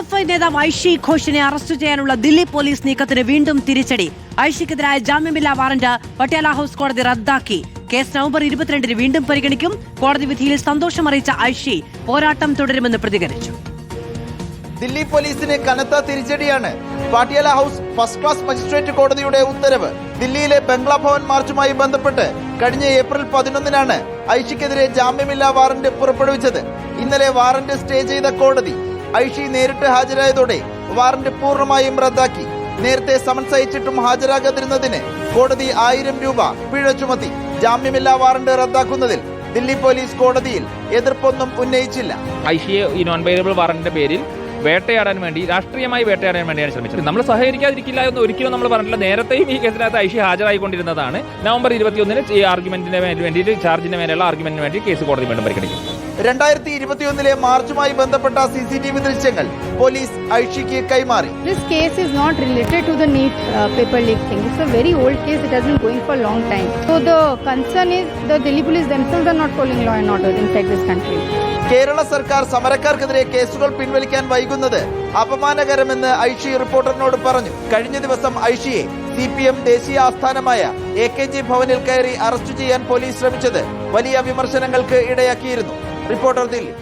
SFI നേതാവ് Aishe ഘോഷിനെ arrest ചെയ്യാനുള്ള Delhi police നീക്കത്തിന് വീണ്ടും തിരിച്ചടി. ഐഷിക്കെതിരായ ജാമ്യമില്ലാ വാറന്റ് പട്യാല ഹൌസ് കോടതി റദ്ദാക്കി. കേസ് നവംബർ 22-ന് വീണ്ടും പരിഗണിക്കും. കോടതി വിധിയിൽ സന്തോഷം അറിയിച്ച ഐഷി പോരാട്ടം തുടരുമെന്ന് പ്രതികരിച്ചു. ദില്ലി പോലീസിന് കനത്ത തിരിച്ചടിയാണ് Patiala house first class magistrate കോടതിയുടെ ഉത്തരവ്. ദില്ലിയിലെ ബംഗ്ലാ ഭവൻ മാർച്ചുമായി ബന്ധപ്പെട്ട് കഴിഞ്ഞ ഏപ്രിൽ 11-നാണ് ഐഷിക്കെതിരെ ജാമ്യമില്ലാ വാറന്റ് പുറപ്പെടുവിച്ചത്. ഇന്നലെ വാറന്റ് സ്റ്റേ ചെയ്ത കോടതി ഐഷി നേരിട്ട് ഹാജരായതോടെ വാറന്റ് പൂർണ്ണമായും റദ്ദാക്കി. നേരത്തെ സമൻസ് അയച്ചിട്ടും ഹാജരാകാതിരുന്നതിന് കോടതി 1000 രൂപ പിഴ ചുമത്തി. ജാമ്യമില്ലാ വാറന്റ് റദ്ദാക്കുന്നതിൽ ദില്ലി പോലീസ് കോടതിയിൽ എതിർപ്പൊന്നും ഉന്നയിച്ചില്ല. ഐഷിയെ ഈ നോൺ ബെയിലബിൾ വാറന്റിന്റെ പേരിൽ വേട്ടയാടാൻ വേണ്ടി, രാഷ്ട്രീയമായി വേട്ടയാടാൻ വേണ്ടിയാണ് ശ്രമിച്ചത്. നമ്മൾ സഹകരിക്കാതിരിക്കില്ല എന്ന് ഒരിക്കലും നമ്മൾ പറഞ്ഞില്ല. നേരത്തെയും ഈ കേസിനകത്ത് ഐഷി ഹാജരായിക്കൊണ്ടിരുന്നതാണ്. നവംബർ 21-ന് ഈ ആർഗ്യുമെന്റിന് വേണ്ടിയിട്ട് ചാർജിന് മേലെയുള്ള ആർഗ്യുമെന്റിന് വേണ്ടി കേസ് കോടതി വീണ്ടും പരിഗണിക്കും. 2021-ലെ മാർച്ചുമായി ബന്ധപ്പെട്ട CCTV ദൃശ്യങ്ങൾ പോലീസ് ഐഷിക്ക് കൈമാറി. This case is not related to the NEET paper leak thing. It's a very old case. It has been going for a long time. So the concern is the Delhi police themselves are not following law and order inside this country. Kerala സർക്കാർ സമരക്കാർക്കെതിരെ കേസുകൾ പിൻവലിക്കാൻ വൈകുന്നത് അപമാനകരമെന്ന് ഐഷി റിപ്പോർട്ടറിനോട് പറഞ്ഞു. കഴിഞ്ഞ ദിവസം ഐഷിയെ CPM ദേശീയ ആസ്ഥാനമായ AKG ഭവനിൽ കയറി അറസ്റ്റ് ചെയ്യാൻ പോലീസ് ശ്രമിച്ചത് വലിയ വിമർശനങ്ങൾക്ക് ഇടയാക്കിയിരുന്നു. റിപ്പോർട്ടർ ദില്ലി.